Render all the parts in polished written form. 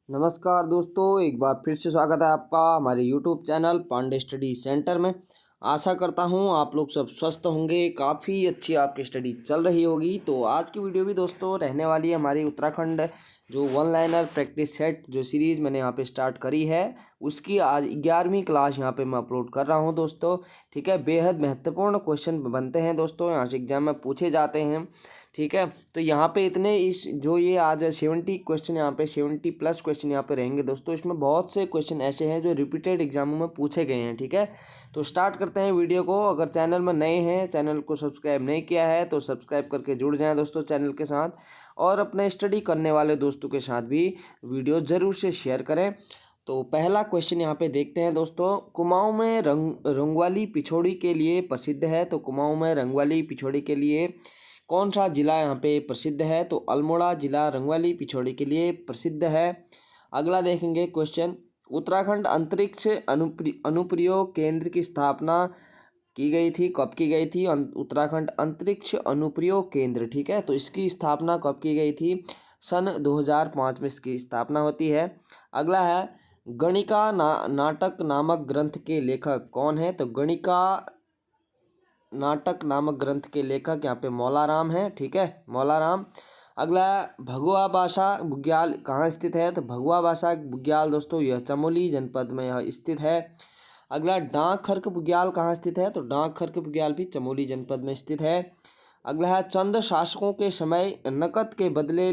नमस्कार दोस्तों, एक बार फिर से स्वागत है आपका हमारे YouTube channel Pandey study centre में। आशा करता हूँ आप लोग सब स्वस्थ होंगे, काफ़ी अच्छी आपकी स्टडी चल रही होगी। तो आज की वीडियो भी दोस्तों रहने वाली है हमारी उत्तराखंड जो वन लाइनर प्रैक्टिस सेट जो सीरीज़ मैंने यहाँ पे स्टार्ट करी है, उसकी आज 11वीं क्लास यहाँ पे मैं अपलोड कर रहा हूँ दोस्तों। ठीक है, बेहद महत्वपूर्ण क्वेश्चन बनते हैं दोस्तों, यहाँ से एग्जाम में पूछे जाते हैं। ठीक है, तो यहाँ पे इतने इस जो ये आज 70 क्वेश्चन यहाँ पे 70+ क्वेश्चन यहाँ पे रहेंगे दोस्तों। इसमें बहुत से क्वेश्चन ऐसे हैं जो रिपीटेड एग्जामों में पूछे गए हैं। ठीक है, तो स्टार्ट करते हैं वीडियो को। अगर चैनल में नए हैं, चैनल को सब्सक्राइब नहीं किया है तो सब्सक्राइब करके जुड़ जाएं दोस्तों चैनल के साथ, और अपने स्टडी करने वाले दोस्तों के साथ भी वीडियो ज़रूर से शेयर करें। तो पहला क्वेश्चन यहाँ पे देखते हैं दोस्तों। कुमाऊं में रंगवाली पिछोड़ी के लिए प्रसिद्ध है। तो कुमाऊं में रंगवाली पिछोड़ी के लिए कौन सा जिला यहाँ पे प्रसिद्ध है? तो अल्मोड़ा जिला रंगवाली पिछोड़ी के लिए प्रसिद्ध है। अगला देखेंगे क्वेश्चन। उत्तराखंड अंतरिक्ष अनुप्रयोग केंद्र की स्थापना की गई थी, कब की गई थी? उत्तराखंड अंतरिक्ष अनुप्रयोग केंद्र, ठीक है, तो इसकी स्थापना कब की गई थी? सन 2005 में इसकी स्थापना होती है। अगला है गणिका नाटक नामक ग्रंथ के लेखक कौन है? तो गणिका नाटक नामक ग्रंथ के लेखक यहाँ पे मौलाराम है। ठीक है, मौलाराम। अगला भगवा भाषा बुग्याल कहाँ स्थित है? तो भगवा भाषा बुग्याल दोस्तों यह चमोली जनपद में यह स्थित है। अगला डाक खर्क बुग्याल कहाँ स्थित है? तो डाक खर्क बुग्याल भी चमोली जनपद में स्थित है। अगला है चंद शासकों के समय नकद के बदले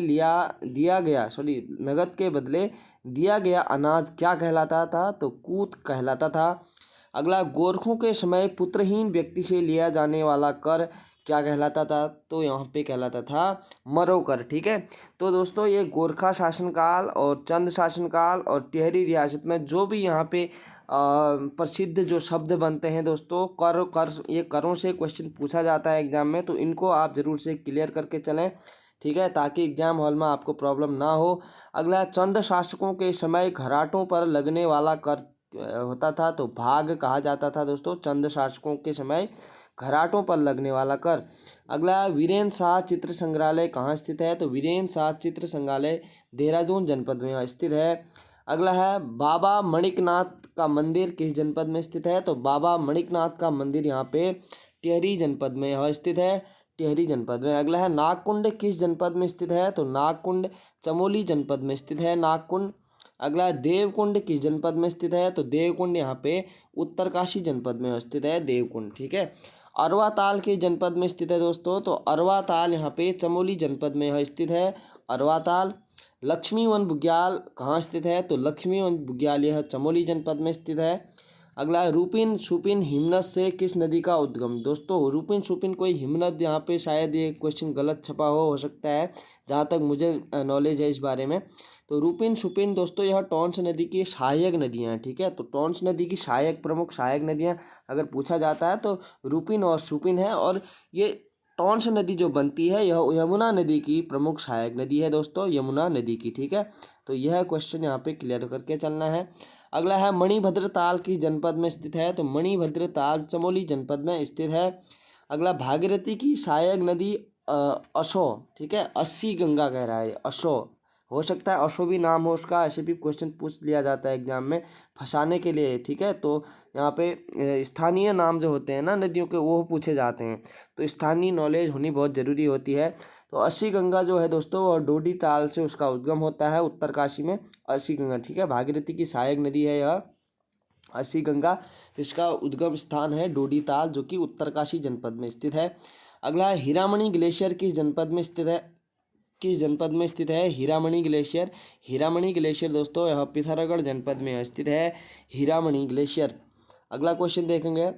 दिया गया अनाज क्या कहलाता था? तो कूट कहलाता था। अगला गोरखों के समय पुत्रहीन व्यक्ति से लिया जाने वाला कर क्या कहलाता था? तो यहाँ पे कहलाता था मरो कर। ठीक है, तो दोस्तों ये गोरखा शासनकाल और चंद शासनकाल और टिहरी रियासत में जो भी यहाँ पे प्रसिद्ध जो शब्द बनते हैं दोस्तों, ये करों से क्वेश्चन पूछा जाता है एग्जाम में, तो इनको आप जरूर से क्लियर करके चलें। ठीक है, ताकि एग्जाम हॉल में आपको प्रॉब्लम ना हो। अगला चंद शासकों के समय घराटों पर लगने वाला कर होता था, तो भाग कहा जाता था दोस्तों चंद शासकों के समय घराटों पर लगने वाला कर। अगला वीरेंद्र शाह चित्र संग्रहालय कहाँ स्थित है? तो वीरेंद्र शाह चित्र संग्रहालय देहरादून जनपद में स्थित है। अगला है बाबा मणिकनाथ का मंदिर किस जनपद में स्थित है? तो बाबा मणिकनाथ का मंदिर यहाँ पे टिहरी जनपद में स्थित है, टिहरी जनपद में। अगला है नागकुंड किस जनपद में स्थित है? तो नागकुंड चमोली जनपद में स्थित है, नागकुंड। अगला देवकुंड किस जनपद में स्थित है? तो देवकुंड यहाँ पे उत्तरकाशी जनपद में स्थित है, देवकुंड। ठीक है, अरवा ताल किस जनपद में स्थित है दोस्तों? तो अरवा ताल यहाँ पे चमोली जनपद में स्थित है, अरवा ताल। लक्ष्मीवन बुग्याल कहाँ स्थित है? तो लक्ष्मीवन बुग्याल यह चमोली जनपद में स्थित है। अगला रूपिन सुपिन हिमनद से किस नदी का उद्गम? दोस्तों रूपिन सुपिन कोई हिमनद, यहाँ पे शायद ये क्वेश्चन गलत छपा हो सकता है, जहाँ तक मुझे नॉलेज है इस बारे में। तो रूपिन सुपिन दोस्तों यह टॉन्स नदी की सहायक नदियाँ हैं। ठीक है, तो टॉन्स नदी की प्रमुख सहायक नदियाँ अगर पूछा जाता है तो रूपिन और सुपिन है, और ये टॉन्स नदी जो बनती है यह यमुना नदी की प्रमुख सहायक नदी है दोस्तों, यमुना नदी की। ठीक है, तो यह क्वेश्चन यहाँ पे क्लियर करके चलना है। अगला है मणिभद्र ताल किस जनपद में स्थित है? तो मणिभद्र ताल चमोली जनपद में स्थित है। अगला भागीरथी की सहायक नदी अशो, ठीक है, 80 गंगा कह रहा है, अशो हो सकता है, अशो भी नाम हो उसका, ऐसे भी क्वेश्चन पूछ लिया जाता है एग्जाम में फंसाने के लिए। ठीक है, तो यहाँ पे स्थानीय नाम जो होते हैं ना नदियों के, वो पूछे जाते हैं, तो स्थानीय नॉलेज होनी बहुत ज़रूरी होती है। तो 80 गंगा जो है दोस्तों, और डोडी ताल से उसका उद्गम होता है उत्तरकाशी में, 80 गंगा। ठीक है, भागीरथी की सहायक नदी है यह 80 गंगा, इसका उद्गम स्थान है डोडी ताल जो कि उत्तरकाशी जनपद में स्थित है। अगला है हीरामणि ग्लेशियर किस जनपद में स्थित है? हीरामणि ग्लेशियर, हीरामणि ग्लेशियर दोस्तों यह पिथौरागढ़ जनपद में स्थित है, हीरामणि ग्लेशियर। अगला क्वेश्चन देखेंगे।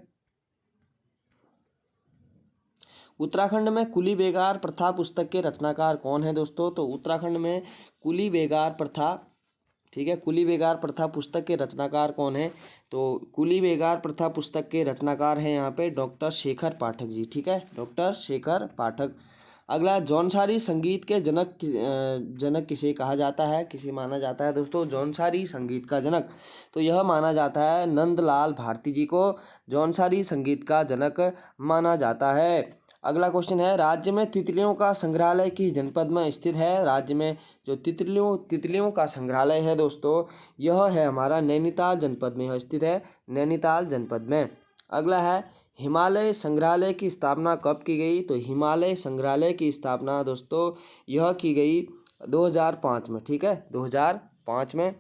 उत्तराखंड में कुली बेगार प्रथा पुस्तक के रचनाकार कौन है दोस्तों? तो उत्तराखंड में कुली बेगार प्रथा, ठीक है, कुली बेगार प्रथा पुस्तक के रचनाकार कौन है? तो कुली बेगार प्रथा पुस्तक के रचनाकार हैं यहाँ पे डॉक्टर शेखर पाठक जी। ठीक है, डॉक्टर शेखर पाठक। अगला जौनसारी संगीत के जनक किसे कहा जाता है, किसे माना जाता है दोस्तों जौनसारी संगीत का जनक? तो यह माना जाता है नंदलाल भारती जी को जौनसारी संगीत का जनक माना जाता है। अगला क्वेश्चन है, राज्य में तितलियों का संग्रहालय किस जनपद में स्थित है? राज्य में जो तितलियों का संग्रहालय है दोस्तों, यह है हमारा नैनीताल जनपद में, यह स्थित है नैनीताल जनपद में। अगला है, हिमालय संग्रहालय की स्थापना कब की गई? तो हिमालय संग्रहालय की स्थापना दोस्तों यह की गई 2005 में, ठीक है, 2005 में,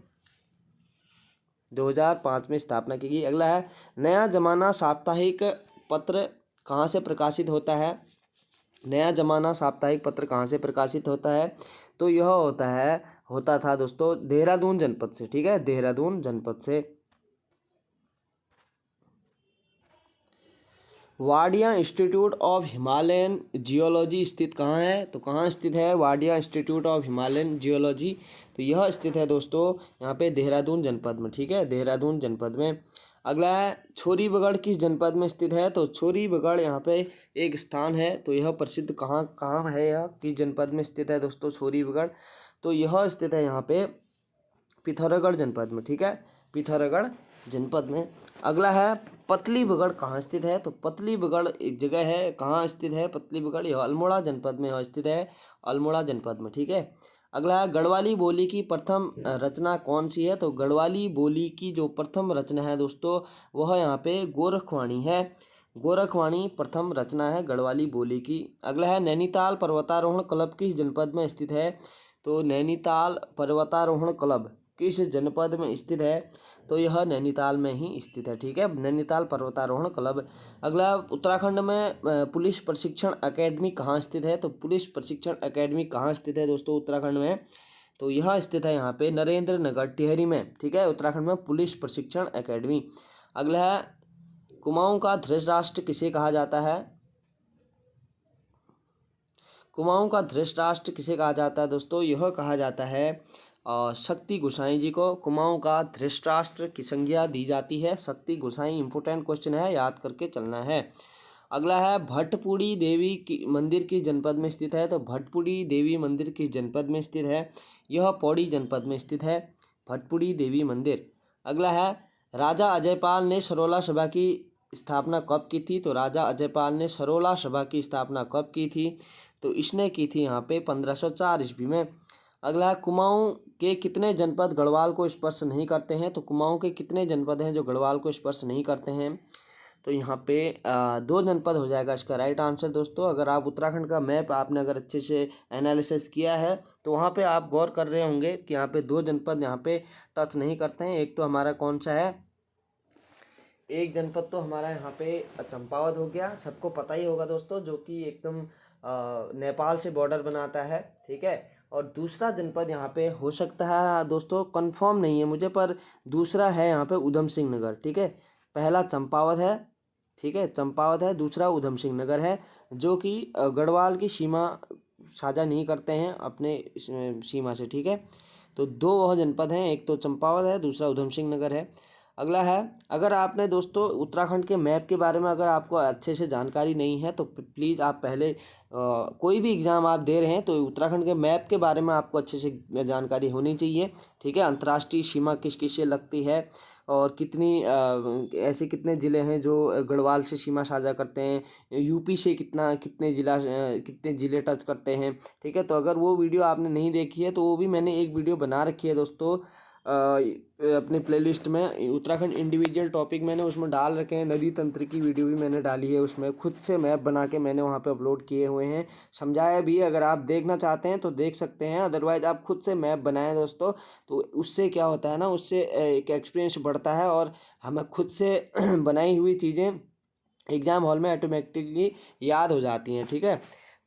2005 में स्थापना की गई। अगला है, नया जमाना साप्ताहिक पत्र कहाँ से प्रकाशित होता है? नया जमाना साप्ताहिक पत्र कहाँ से प्रकाशित होता है? तो यह होता था दोस्तों देहरादून जनपद से, ठीक है, देहरादून जनपद से। Wadia institute of Himalayan geology स्थित कहाँ है? तो कहाँ स्थित है Wadia institute of Himalayan geology? तो यह स्थित है दोस्तों यहाँ पे देहरादून जनपद में, ठीक है, देहरादून जनपद में। अगला है, छोरी बगड़ किस जनपद में स्थित है? तो छोरी बगड़ यहाँ पे एक स्थान है, तो यह प्रसिद्ध कहाँ कहाँ है, यह किस जनपद में स्थित है दोस्तों छोरी बगड़? तो यह स्थित है यहाँ पे पिथौरागढ़ जनपद में, ठीक है, पिथौरागढ़ जनपद में। अगला है, पतली बगड़ कहाँ स्थित है? तो पतली बगड़ एक जगह है, कहाँ स्थित है पतली बगड़? यह अल्मोड़ा जनपद में स्थित है, अल्मोड़ा जनपद में, ठीक है। अगला है, गढ़वाली बोली की प्रथम रचना कौन सी है? तो गढ़वाली बोली की जो प्रथम रचना है दोस्तों वह यहाँ पे गोरखवाणी है, गोरखवाणी प्रथम रचना है गढ़वाली बोली की। अगला है, नैनीताल पर्वतारोहण क्लब किस जनपद में स्थित है? तो नैनीताल पर्वतारोहण क्लब किस जनपद में स्थित है? तो यह नैनीताल में ही स्थित है, ठीक है, नैनीताल पर्वतारोहण क्लब। अगला, उत्तराखंड में पुलिस प्रशिक्षण अकेडमी कहाँ स्थित है? तो पुलिस प्रशिक्षण अकेडमी कहाँ स्थित है दोस्तों उत्तराखंड में? तो यह स्थित है यहाँ पे नरेंद्र नगर टिहरी में, ठीक है, उत्तराखंड में पुलिस प्रशिक्षण अकेडमी। अगला है, कुमाऊं का ध्रुव राष्ट्र किसे कहा जाता है? कुमाऊं का ध्रुव राष्ट्र किसे कहा जाता है दोस्तों? यह कहा जाता है शक्ति गोसाई जी को कुमाऊं का धृतराष्ट्र की संज्ञा दी जाती है। शक्ति गोसाई इंपोर्टेंट क्वेश्चन है, याद करके चलना है। अगला है, भटपुड़ी देवी की मंदिर किस जनपद में स्थित है? तो भटपुड़ी देवी मंदिर किस जनपद में स्थित है? यह पौड़ी जनपद में स्थित है, भटपुड़ी देवी मंदिर। अगला है, राजा अजयपाल ने सरोला सभा की स्थापना कब की थी? तो राजा अजयपाल ने सरोला सभा की स्थापना कब की थी? तो इसने की थी यहाँ पे 1504 ईस्वी में। अगला, कुमाऊं के कितने जनपद गढ़वाल को स्पर्श नहीं करते हैं? तो कुमाऊं के कितने जनपद हैं जो गढ़वाल को स्पर्श नहीं करते हैं? तो यहाँ पे 2 जनपद हो जाएगा इसका राइट आंसर दोस्तों। अगर आप उत्तराखंड का मैप आपने अगर अच्छे से एनालिसिस किया है तो वहाँ पे आप गौर कर रहे होंगे कि यहाँ पे 2 जनपद यहाँ पे टच नहीं करते हैं। एक तो हमारा कौन सा है, एक जनपद तो हमारा यहाँ पे चंपावत हो गया, सबको पता ही होगा दोस्तों, जो कि एकदम नेपाल से बॉर्डर बनाता है, ठीक है। और दूसरा जनपद यहाँ पे हो सकता है दोस्तों, कंफर्म नहीं है मुझे, पर दूसरा है यहाँ पे उधम सिंह नगर, ठीक है। पहला चंपावत है, ठीक है, चंपावत है, दूसरा उधम सिंह नगर है, जो कि गढ़वाल की सीमा साझा नहीं करते हैं अपने सीमा से, ठीक है। तो 2 वह जनपद हैं, एक तो चंपावत है, दूसरा उधम सिंह नगर है। अगला है, अगर आपने दोस्तों उत्तराखंड के मैप के बारे में अगर आपको अच्छे से जानकारी नहीं है तो प्लीज़ आप पहले कोई भी एग्ज़ाम आप दे रहे हैं तो उत्तराखंड के मैप के बारे में आपको अच्छे से जानकारी होनी चाहिए, ठीक है। अंतर्राष्ट्रीय सीमा किस किस से लगती है और कितनी ऐसे कितने ज़िले हैं जो गढ़वाल से सीमा साझा करते हैं, यूपी से कितने ज़िले टच करते हैं, ठीक है। तो अगर वो वीडियो आपने नहीं देखी है तो वो भी मैंने एक वीडियो बना रखी है दोस्तों अपने प्लेलिस्ट में, उत्तराखंड इंडिविजुअल टॉपिक मैंने उसमें डाल रखे हैं। नदी तंत्र की वीडियो भी मैंने डाली है, उसमें खुद से मैप बना के मैंने वहाँ पे अपलोड किए हुए हैं, समझाया भी। अगर आप देखना चाहते हैं तो देख सकते हैं, अदरवाइज़ आप खुद से मैप बनाएं दोस्तों, तो उससे क्या होता है ना, उससे एक एक्सपीरियंस बढ़ता है और हमें खुद से बनाई हुई चीज़ें एग्ज़ाम हॉल में ऑटोमेटिकली याद हो जाती हैं, ठीक है।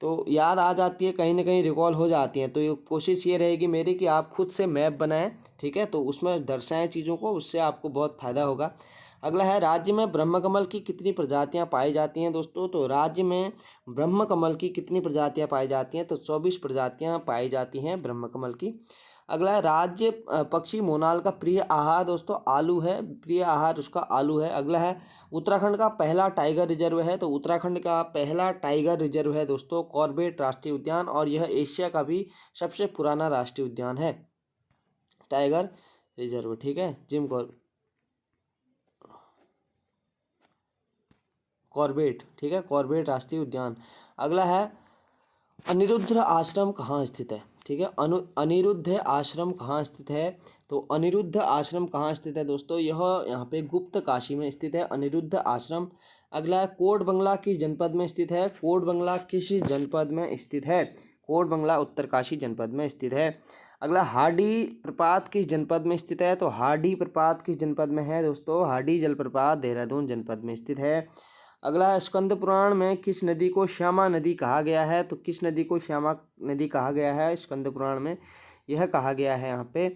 तो याद आ जाती है, कहीं ना कहीं रिकॉल हो जाती हैं। तो ये कोशिश ये रहेगी मेरी कि आप खुद से मैप बनाएं, ठीक है, तो उसमें दर्शाएं चीज़ों को, उससे आपको बहुत फ़ायदा होगा। अगला है, राज्य में ब्रह्मकमल की कितनी प्रजातियां पाई जाती हैं दोस्तों? तो राज्य में ब्रह्मकमल की कितनी प्रजातियां पाई जाती हैं? तो 24 प्रजातियां पाई जाती हैं ब्रह्मकमल की। अगला है, राज्य पक्षी मोनाल का प्रिय आहार दोस्तों आलू है, प्रिय आहार उसका आलू है। अगला है, उत्तराखंड का पहला टाइगर रिजर्व है, तो उत्तराखंड का पहला टाइगर रिजर्व है दोस्तों कॉर्बेट राष्ट्रीय उद्यान, और यह एशिया का भी सबसे पुराना राष्ट्रीय उद्यान है टाइगर रिजर्व, ठीक है, कॉर्बेट, ठीक है, कॉर्बेट राष्ट्रीय उद्यान। अगला है अनिरुद्ध आश्रम कहाँ स्थित है। ठीक है, अनिरुद्ध आश्रम कहाँ स्थित है। तो अनिरुद्ध आश्रम कहाँ स्थित है दोस्तों, यह यहाँ पे गुप्त काशी में स्थित है अनिरुद्ध आश्रम। अगला है कोट बंगला किस जनपद में स्थित है। कोट बंगला किस जनपद में स्थित है। कोट बंगला उत्तरकाशी जनपद में स्थित है। अगला हाडी प्रपात किस जनपद में स्थित है। तो हाडी प्रपात किस जनपद में है दोस्तों, हाडी जलप्रपात देहरादून जनपद में स्थित है। अगला स्कंद पुराण में किस नदी को श्यामा नदी कहा गया है। तो किस नदी को श्यामा नदी कहा गया है स्कंद पुराण में, यह कहा गया है यहाँ पे,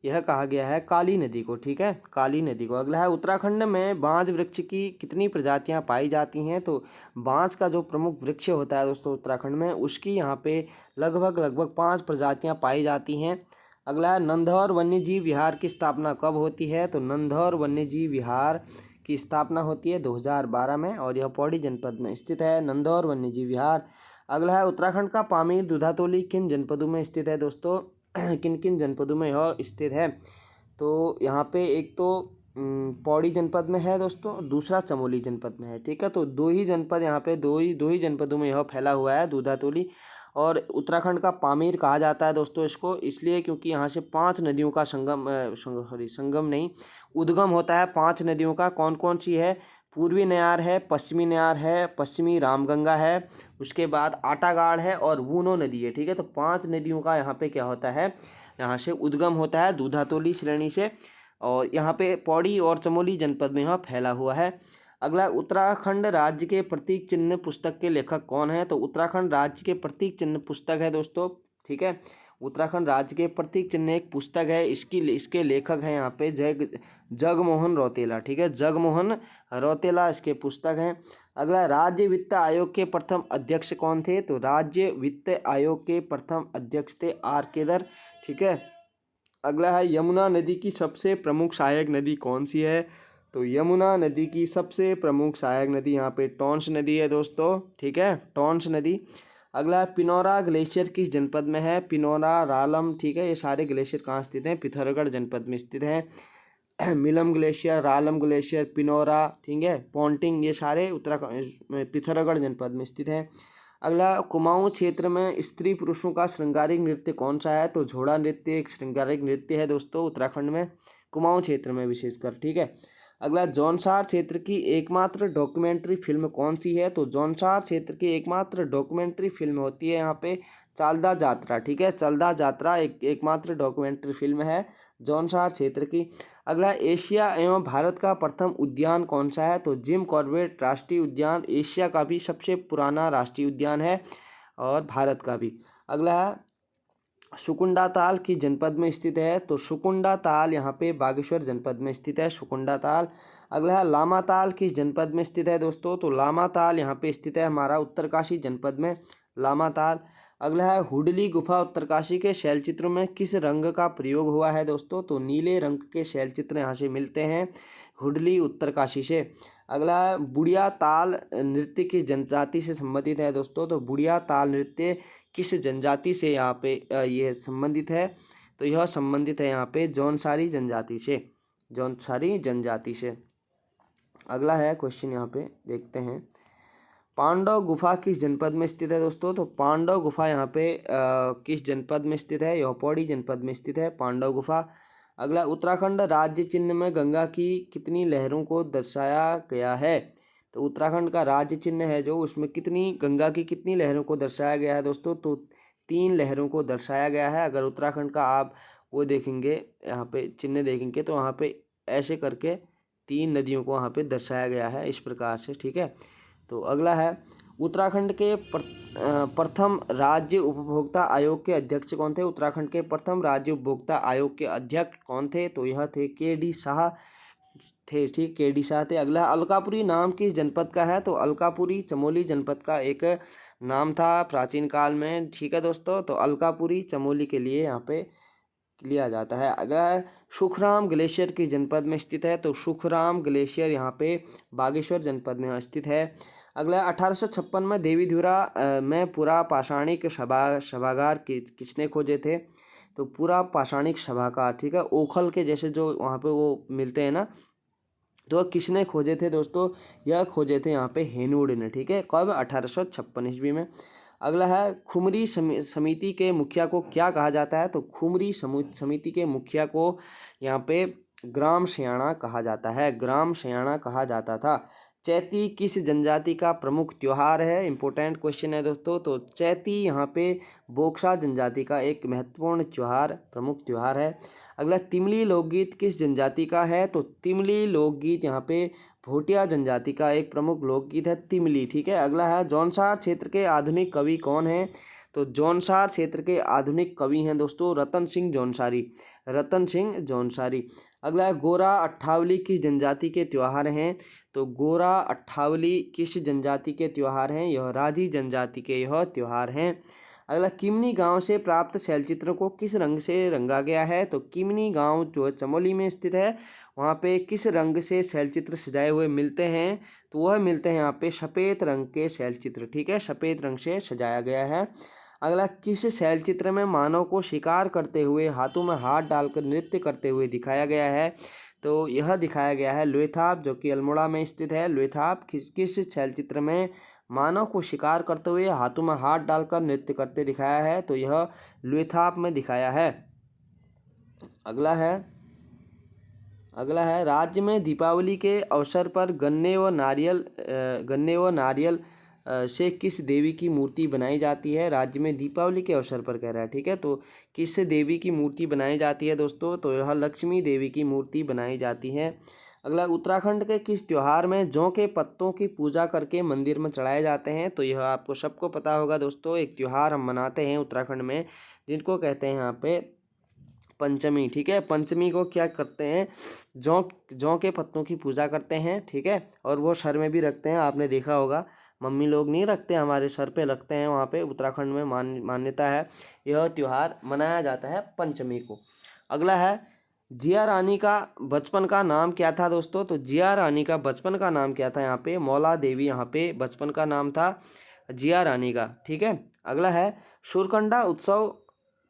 यह कहा गया है काली नदी को। ठीक है, काली नदी को। अगला है उत्तराखंड में बांज वृक्ष की कितनी प्रजातियां पाई जाती हैं। तो बांज का जो प्रमुख वृक्ष होता है दोस्तों उत्तराखंड में, उसकी यहाँ पे लगभग 5 प्रजातियां पाई जाती हैं। अगला है नंधौर वन्यजीव विहार की स्थापना कब होती है। तो नंधौर वन्यजीव विहार की स्थापना होती है 2012 में और यह पौड़ी जनपद में स्थित है नंधौर वन्यजीव विहार। अगला है उत्तराखंड का पामीर दुधातोली किन जनपदों में स्थित है दोस्तों, किन किन जनपदों में यह स्थित है। तो यहाँ पे एक तो पौड़ी जनपद में है दोस्तों, दूसरा चमोली जनपद में है। ठीक है, तो दो ही जनपद यहाँ पे, दो ही जनपदों में यह फैला हुआ है दूधातोली। और उत्तराखंड का पामीर कहा जाता है दोस्तों इसको, इसलिए क्योंकि यहाँ से 5 नदियों का संगम नहीं, उद्गम होता है 5 नदियों का। कौन कौन सी है, पूर्वी नयार है, पश्चिमी नयार है, पश्चिमी रामगंगा है, उसके बाद आटागाड़ है और वूनो नदी है। ठीक है, तो 5 नदियों का यहाँ पे क्या होता है, यहाँ से उद्गम होता है दूधातोली श्रेणी से, और यहाँ पे पौड़ी और चमोली जनपद में यह फैला हुआ है। अगला उत्तराखंड राज्य के प्रतीक चिन्ह पुस्तक के लेखक कौन है। तो उत्तराखंड राज्य के प्रतीक चिन्ह पुस्तक है दोस्तों। ठीक है, उत्तराखंड राज्य के प्रतीक चिन्ह एक पुस्तक है, इसके लेखक हैं यहाँ पे जगमोहन रौतेला। ठीक है, जगमोहन रौतेला इसके पुस्तक हैं। अगला राज्य वित्त आयोग के प्रथम अध्यक्ष कौन थे। तो राज्य वित्त आयोग के प्रथम अध्यक्ष थे आर केदर। ठीक है, अगला है यमुना नदी की सबसे प्रमुख सहायक नदी कौन सी है। तो यमुना नदी की सबसे प्रमुख सहायक नदी यहाँ पे टॉन्स नदी है दोस्तों। ठीक है, टॉन्स नदी। अगला है पिनौरा ग्लेशियर किस जनपद में है। पिनौरा, रालम, ठीक है, ये सारे ग्लेशियर कहाँ स्थित हैं, पिथौरागढ़ जनपद में स्थित हैं। मिलम ग्लेशियर, रालम ग्लेशियर, पिनौरा, ठीक है, पोंटिंग, ये सारे उत्तराखंड पिथौरागढ़ जनपद में स्थित हैं। अगला कुमाऊं क्षेत्र में स्त्री पुरुषों का श्रृंगारिक नृत्य कौन सा है। तो झोड़ा नृत्य एक श्रृंगारिक नृत्य है दोस्तों उत्तराखंड में, कुमाऊं क्षेत्र में विशेषकर। ठीक है, अगला जौनसार क्षेत्र की एकमात्र डॉक्यूमेंट्री फिल्म कौन सी है। तो जौनसार क्षेत्र की एकमात्र डॉक्यूमेंट्री फिल्म होती है यहाँ पे चालदा जात्रा। ठीक है, चालदा जात्रा एकमात्र डॉक्यूमेंट्री फिल्म है जौनसार क्षेत्र की। अगला एशिया एवं भारत का प्रथम उद्यान कौन सा है। तो जिम कॉर्बेट राष्ट्रीय उद्यान एशिया का भी सबसे पुराना राष्ट्रीय उद्यान है और भारत का भी। अगला है सुकुंडा ताल किस जनपद में स्थित है। तो सुकुंडा ताल यहाँ पे बागेश्वर जनपद में स्थित है सुकुंडा ताल। अगला है लामा ताल किस जनपद में स्थित है दोस्तों। तो लामा ताल यहाँ पे स्थित है हमारा उत्तरकाशी जनपद में लामा ताल। अगला है हुडली गुफा उत्तरकाशी के शैलचित्रों में किस रंग का प्रयोग हुआ है दोस्तों। तो नीले रंग के शैलचित्र यहाँ से मिलते हैं हुडली उत्तरकाशी से। अगला है बुढ़िया ताल नृत्य किस जनजाति से संबंधित है दोस्तों। तो बुढ़िया ताल नृत्य किस जनजाति से यहाँ पे ये संबंधित है। तो यह संबंधित है यहाँ पे जौनसारी जनजाति से, जौनसारी जनजाति से। अगला है क्वेश्चन यहाँ पे देखते हैं, पांडव गुफा किस जनपद में स्थित है दोस्तों। तो पांडव गुफा यहाँ पे किस जनपद में स्थित है, यह पौड़ी जनपद में स्थित है पांडव गुफा। अगला उत्तराखंड राज्य चिन्ह में गंगा की कितनी लहरों को दर्शाया गया है। तो उत्तराखंड का राज्य चिन्ह है जो, उसमें गंगा की कितनी लहरों को दर्शाया गया है दोस्तों। तो 3 लहरों को दर्शाया गया है। अगर उत्तराखंड का आप वो देखेंगे यहाँ पे चिन्ह देखेंगे तो वहाँ पे ऐसे करके 3 नदियों को वहाँ पे दर्शाया गया है इस प्रकार से। ठीक है, तो अगला है उत्तराखंड के प्रथम राज्य उपभोक्ता आयोग के अध्यक्ष कौन थे। उत्तराखंड के प्रथम राज्य उपभोक्ता आयोग के अध्यक्ष कौन थे। तो यह थे के.डी. शाह थे। ठीक, के.डी. शाह थे। अगला अलकापुरी नाम किस जनपद का है। तो अलकापुरी चमोली जनपद का एक नाम था प्राचीन काल में। ठीक है दोस्तों, तो अलकापुरी चमोली के लिए यहाँ पे लिया जाता है। अगर सुखराम ग्लेशियर किस जनपद में स्थित है। तो सुखराम ग्लेशियर यहाँ पे बागेश्वर जनपद में स्थित है। अगला 1856 में देवीधुरा में पुरा पाषाणिक सभागार किसने खोजे थे। तो पुरा पाषाणिक सभागार, ठीक है, ओखल के जैसे जो वहाँ पे वो मिलते हैं ना, तो किसने खोजे थे दोस्तों? यह खोजे थे यहाँ पे हेनूड ने, ठीक है। कब? 1856 ईस्वी में। अगला है खुमरी समिति के मुखिया को क्या कहा जाता है? तो खुमरी समिति के मुखिया को यहाँ पे ग्राम सयाणा कहा जाता है, ग्राम सयाणा कहा जाता था। चैती किस जनजाति का प्रमुख त्योहार है? इंपॉर्टेंट क्वेश्चन है दोस्तों। तो चैती यहाँ पे बोक्सा जनजाति का एक महत्वपूर्ण त्योहार, प्रमुख त्योहार है। अगला तिमली लोकगीत किस जनजाति का है? तो तिमली लोकगीत यहाँ पे भोटिया जनजाति का एक प्रमुख लोकगीत है, तिमली, ठीक है। अगला है जौनसार क्षेत्र के आधुनिक कवि कौन हैं? तो जौनसार क्षेत्र के आधुनिक कवि हैं दोस्तों रतन सिंह जौनसारी, रतन सिंह जौनसारी। अगला है गोरा अट्ठावली किस जनजाति के त्योहार हैं? तो गोरा अट्ठावली किस जनजाति के त्योहार हैं? यह राजी जनजाति के यह त्योहार हैं। अगला किमनी गांव से प्राप्त शैलचित्र को किस रंग से रंगा गया है? तो किमनी गांव जो चमोली में स्थित है, वहाँ पे किस रंग से शैलचित्र सजाए हुए मिलते हैं? तो वह मिलते हैं यहाँ पे सफ़ेद रंग के शैलचित्र, ठीक है, सफ़ेद रंग से सजाया गया है। अगला किस शैलचित्र में मानव को शिकार करते हुए हाथों में हाथ डालकर नृत्य करते हुए दिखाया गया है? तो यह दिखाया गया है लुएथाप, जो कि अल्मोड़ा में स्थित है। लुएथाप किस शैलचित्र में मानव को शिकार करते हुए हाथों में हाथ डालकर नृत्य करते दिखाया है? तो यह लुएथाप में दिखाया है। अगला है राज्य में दीपावली के अवसर पर गन्ने व नारियल से किस देवी की मूर्ति बनाई जाती है? राज्य में दीपावली के अवसर पर कह रहा है, ठीक है। तो किस देवी की मूर्ति बनाई जाती है दोस्तों? तो यह लक्ष्मी देवी की मूर्ति बनाई जाती है। अगला उत्तराखंड के किस त्योहार में जौ के पत्तों की पूजा करके मंदिर में चढ़ाए जाते हैं? तो यह आपको सबको पता होगा दोस्तों, एक त्योहार हम मनाते हैं उत्तराखंड में जिनको कहते हैं यहाँ पे पंचमी, ठीक है। पंचमी को क्या करते हैं? जौ के पत्तों की पूजा करते हैं, ठीक है, और वो सर में भी रखते हैं, आपने देखा होगा। मम्मी लोग नहीं रखते, हमारे सर पे लगते हैं, वहाँ पे उत्तराखंड में मान्यता है, यह त्यौहार मनाया जाता है पंचमी को। अगला है जिया रानी का बचपन का नाम क्या था दोस्तों? तो जिया रानी का बचपन का नाम क्या था? यहाँ पे मौला देवी, यहाँ पे बचपन का नाम था जिया रानी का, ठीक है। अगला है सुरकंडा उत्सव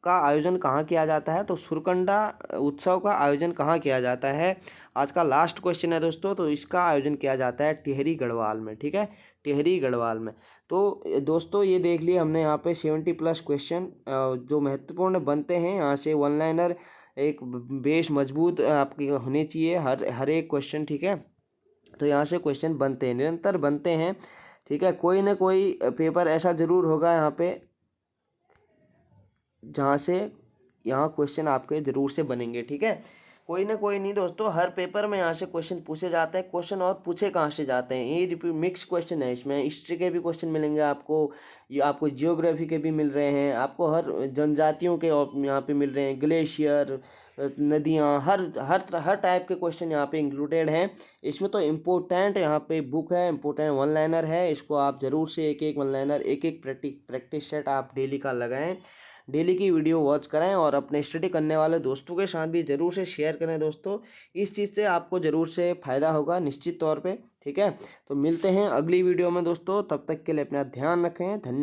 का आयोजन कहाँ किया जाता है? तो सुरकंडा उत्सव का आयोजन कहाँ किया जाता है? आज का लास्ट क्वेश्चन है दोस्तों। तो इसका आयोजन किया जाता है टिहरी गढ़वाल में, ठीक है, टिहरी गढ़वाल में। तो दोस्तों ये देख लिए हमने यहाँ पे 70+ क्वेश्चन जो महत्वपूर्ण बनते हैं। यहाँ से वन लाइनर एक बेस मजबूत आपकी होनी चाहिए हर एक क्वेश्चन, ठीक है। तो यहाँ से क्वेश्चन बनते हैं, निरंतर बनते हैं, ठीक है। कोई ना कोई पेपर ऐसा ज़रूर होगा यहाँ पे जहाँ से यहाँ क्वेश्चन आपके ज़रूर से बनेंगे, ठीक है। कोई ना कोई नहीं दोस्तों, हर पेपर में यहाँ से क्वेश्चन पूछे जाते हैं। क्वेश्चन और पूछे कहाँ से जाते हैं, ये मिक्स क्वेश्चन है, इसमें हिस्ट्री के भी क्वेश्चन मिलेंगे आपको, ये आपको जियोग्राफी के भी मिल रहे हैं, आपको हर जनजातियों के यहाँ पे मिल रहे हैं, ग्लेशियर, नदियाँ, हर टाइप के क्वेश्चन यहाँ पे इंक्लूडेड हैं इसमें। तो इम्पोर्टेंट यहाँ पे बुक है, इम्पोर्टेंट वन लाइनर है, इसको आप ज़रूर से एक वन लाइनर एक प्रैक्टिस सेट आप डेली का लगाएं, डेली की वीडियो वॉच करें और अपने स्टडी करने वाले दोस्तों के साथ भी ज़रूर से शेयर करें दोस्तों। इस चीज़ से आपको ज़रूर से फ़ायदा होगा निश्चित तौर पे, ठीक है। तो मिलते हैं अगली वीडियो में दोस्तों, तब तक के लिए अपना ध्यान रखें। धन्यवाद।